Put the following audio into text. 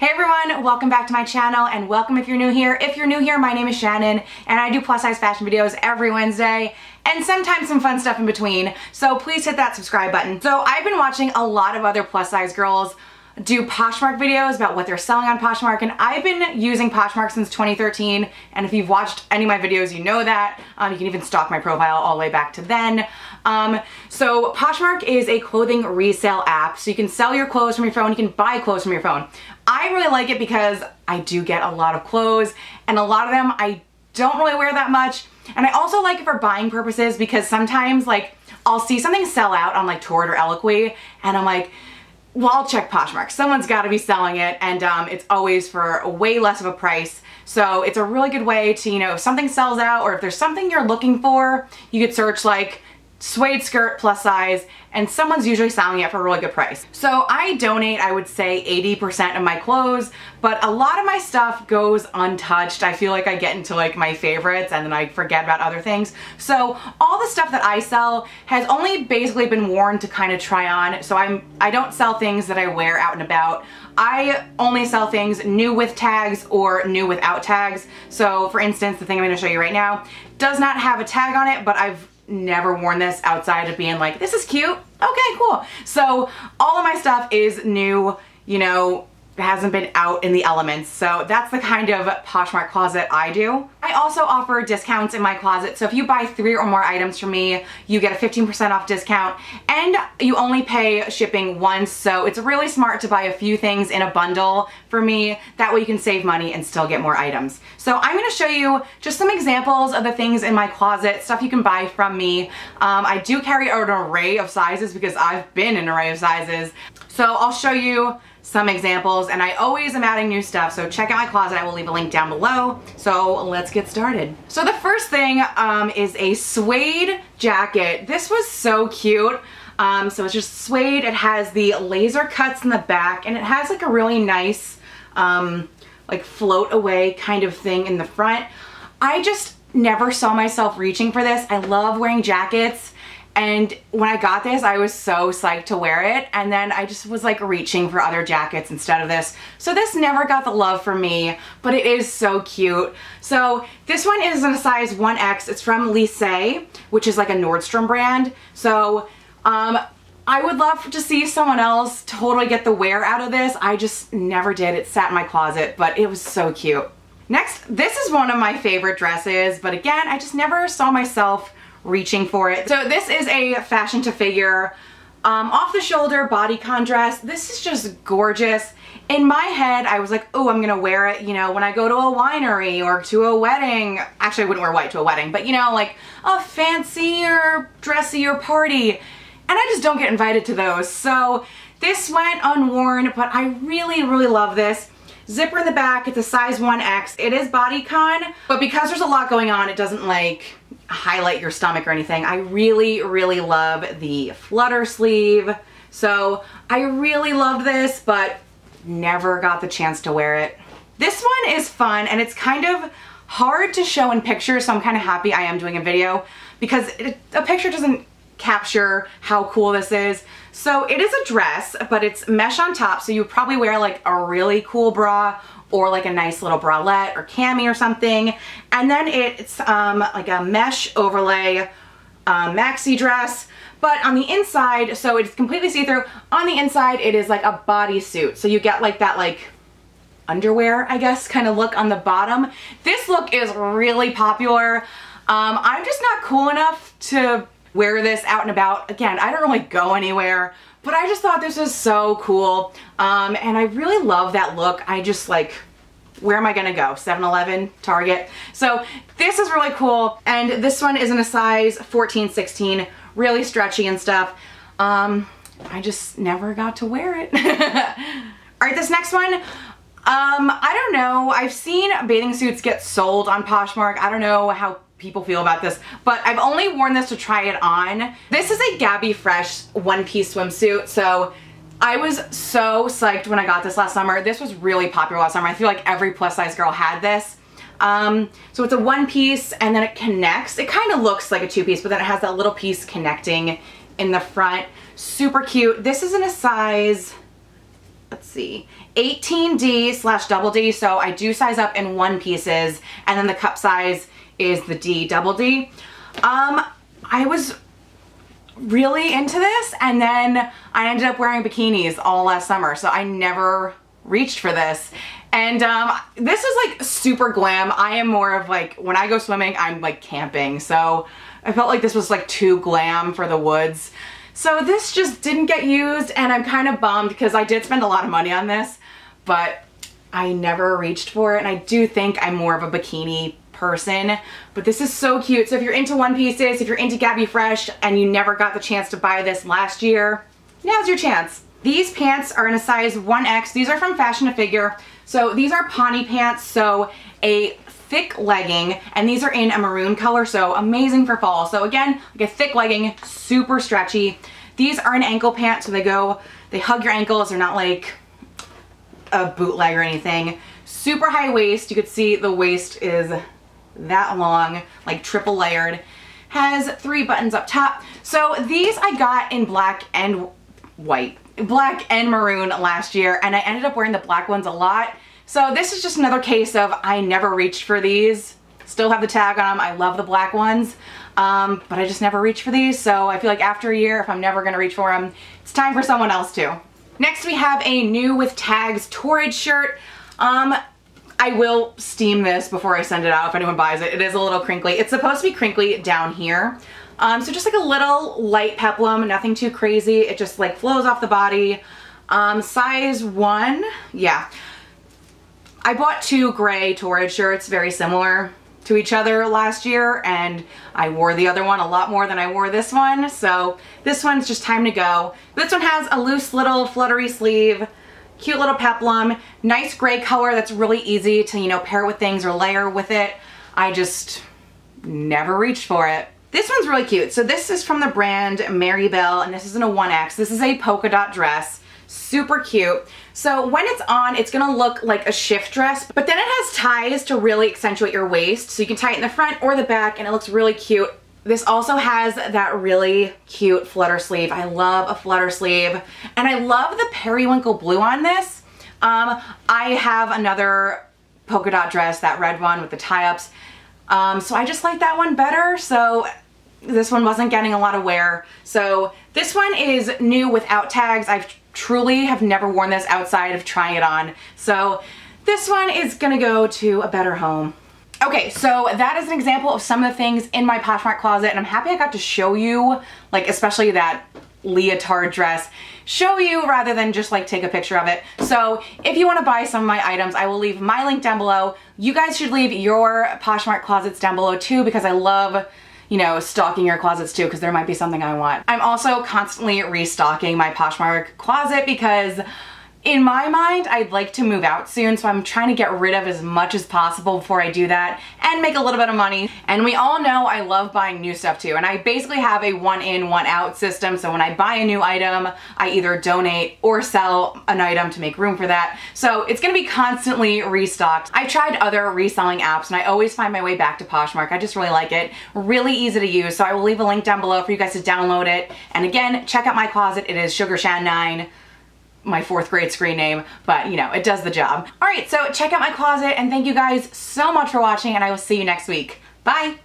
Hey everyone, welcome back to my channel and welcome if you're new here. If you're new here, my name is Shannon and I do plus size fashion videos every Wednesday and sometimes some fun stuff in between. So please hit that subscribe button. So I've been watching a lot of other plus size girls do Poshmark videos about what they're selling on Poshmark, and I've been using Poshmark since 2013, and if you've watched any of my videos you know that. You can even stalk my profile all the way back to then. So Poshmark is a clothing resale app, so you can sell your clothes from your phone, you can buy clothes from your phone. I really like it because I do get a lot of clothes, and a lot of them I don't really wear that much, and I also like it for buying purposes because sometimes like I'll see something sell out on like Tshirt or Eloquy, and I'm like, well, I'll check Poshmark. Someone's got to be selling it, and it's always for way less of a price. So it's a really good way to, you know, if something sells out or if there's something you're looking for, you could search like suede skirt plus size, and someone's usually selling it for a really good price. So I donate, I would say 80% of my clothes, but a lot of my stuff goes untouched. I feel like I get into like my favorites and then I forget about other things. So all the stuff that I sell has only basically been worn to kind of try on. So I don't sell things that I wear out and about. I only sell things new with tags or new without tags. So for instance, the thing I'm going to show you right now does not have a tag on it, but I've never worn this outside of being like, this is cute, okay, cool. So all of my stuff is new, you know, hasn't been out in the elements. So that's the kind of Poshmark closet I do. I also offer discounts in my closet. So if you buy 3 or more items from me, you get a 15% off discount, and you only pay shipping once. So it's really smart to buy a few things in a bundle for me. That way you can save money and still get more items. So I'm going to show you just some examples of the things in my closet, stuff you can buy from me. I do carry an array of sizes because I've been an array of sizes. So I'll show you some examples, and I always am adding new stuff, so check out my closet. I will leave a link down below. So let's get started. So the first thing is a suede jacket. This was so cute. So it's just suede. It has the laser cuts in the back, and it has like a really nice like float away kind of thing in the front. I just never saw myself reaching for this. I love wearing jackets. And when I got this, I was so psyched to wear it, and then I just was like reaching for other jackets instead of this. So this never got the love from me, but it is so cute. So this one is in a size 1X. It's from Lycée, which is like a Nordstrom brand. So I would love to see someone else totally get the wear out of this. I just never did. It sat in my closet, but it was so cute. Next, this is one of my favorite dresses, but again, I just never saw myself reaching for it. So this is a fashion to figure off the shoulder bodycon dress. This is just gorgeous. In my head, I was like, oh, I'm gonna wear it, you know, when I go to a winery or to a wedding. Actually, I wouldn't wear white to a wedding, but you know, like a fancier, dressier party. And I just don't get invited to those. So this went unworn, but I really, really love this. Zipper in the back, it's a size 1X. It is bodycon, but because there's a lot going on, it doesn't like highlight your stomach or anything. I really, really love the flutter sleeve. So I really loved this, but never got the chance to wear it. This one is fun, and it's kind of hard to show in pictures, so I'm kind of happy I am doing a video because a picture doesn't capture how cool this is. So it is a dress, but it's mesh on top, so you would probably wear like a really cool bra or like a nice little bralette or cami or something. And then it's like a mesh overlay maxi dress, but on the inside, so it's completely see-through. On the inside, it is like a bodysuit. So you get like that like underwear, I guess, kind of look on the bottom. This look is really popular. I'm just not cool enough to wear this out and about. Again, I don't really go anywhere, but I just thought this was so cool. And I really love that look. I just like, where am I gonna go? 7-Eleven, Target. So this is really cool. And this one is in a size 14-16, really stretchy and stuff. I just never got to wear it. All right, this next one, I don't know. I've seen bathing suits get sold on Poshmark. I don't know how people feel about this, but I've only worn this to try it on. This is a Gabby Fresh one-piece swimsuit. So I was so psyched when I got this last summer. This was really popular last summer. I feel like every plus size girl had this. So it's a one piece, and then it connects. It kind of looks like a two piece, but then it has that little piece connecting in the front. Super cute. This is in a size let's see, 18D/double D. So I do size up in 1 pieces, and then the cup size is the D double D. I was really into this, and then I ended up wearing bikinis all last summer, so I never reached for this. And this is like super glam. I am more of like, when I go swimming, I'm like camping, so I felt like this was like too glam for the woods. So this just didn't get used, and I'm kind of bummed because I did spend a lot of money on this, but I never reached for it, and I do think I'm more of a bikini person. But this is so cute. So if you're into one pieces, if you're into Gabby Fresh and you never got the chance to buy this last year, now's your chance. These pants are in a size 1X. These are from Fashion to Figure. So these are Ponte pants, so a thick legging, and these are in a maroon color, so amazing for fall. So again, like a thick legging, super stretchy. These are an ankle pant, so they hug your ankles. They're not like a bootleg or anything. Super high waist. You could see the waist is that long, like triple layered. Has 3 buttons up top. So these I got in black and white, black and maroon last year, and I ended up wearing the black ones a lot. So this is just another case of I never reached for these. Still have the tag on them. I love the black ones, but I just never reached for these. So I feel like after a year, if I'm never gonna reach for them, it's time for someone else to. Next we have a new with tags Torrid shirt. I will steam this before I send it out if anyone buys it. It is a little crinkly. It's supposed to be crinkly down here. So just like a little light peplum, nothing too crazy. It just like flows off the body. Size 1, yeah. I bought 2 gray Torrid shirts very similar to each other last year, and I wore the other one a lot more than I wore this one. So this one's just time to go. This one has a loose little fluttery sleeve, cute little peplum, nice gray color that's really easy to, you know, pair with things or layer with it. I just never reached for it. This one's really cute. So this is from the brand Mary Bell, and this is in a 1X. This is a polka dot dress, super cute. So when it's on, it's gonna look like a shift dress, but then it has ties to really accentuate your waist. So you can tie it in the front or the back, and it looks really cute. This also has that really cute flutter sleeve. I love a flutter sleeve. And I love the periwinkle blue on this. I have another polka dot dress, that red one with the tie-ups. So I just like that one better. So this one wasn't getting a lot of wear. So this one is new without tags. I truly have never worn this outside of trying it on. So this one is gonna go to a better home. Okay, so that is an example of some of the things in my Poshmark closet, and I'm happy I got to show you, like especially that leotard dress, show you rather than just like take a picture of it. So if you want to buy some of my items, I will leave my link down below. You guys should leave your Poshmark closets down below too, because I love, you know, stalking your closets too, because there might be something I want. I'm also constantly restocking my Poshmark closet because in my mind, I'd like to move out soon, so I'm trying to get rid of as much as possible before I do that and make a little bit of money. And we all know I love buying new stuff too, and I basically have a one in, one out system, so when I buy a new item, I either donate or sell an item to make room for that. So it's gonna be constantly restocked. I've tried other reselling apps, and I always find my way back to Poshmark. I just really like it. Really easy to use, so I will leave a link down below for you guys to download it. And again, check out my closet. It is SugarShan9. My 4th grade screen name, but you know, it does the job. All right, so check out my closet, and thank you guys so much for watching, and I will see you next week. Bye.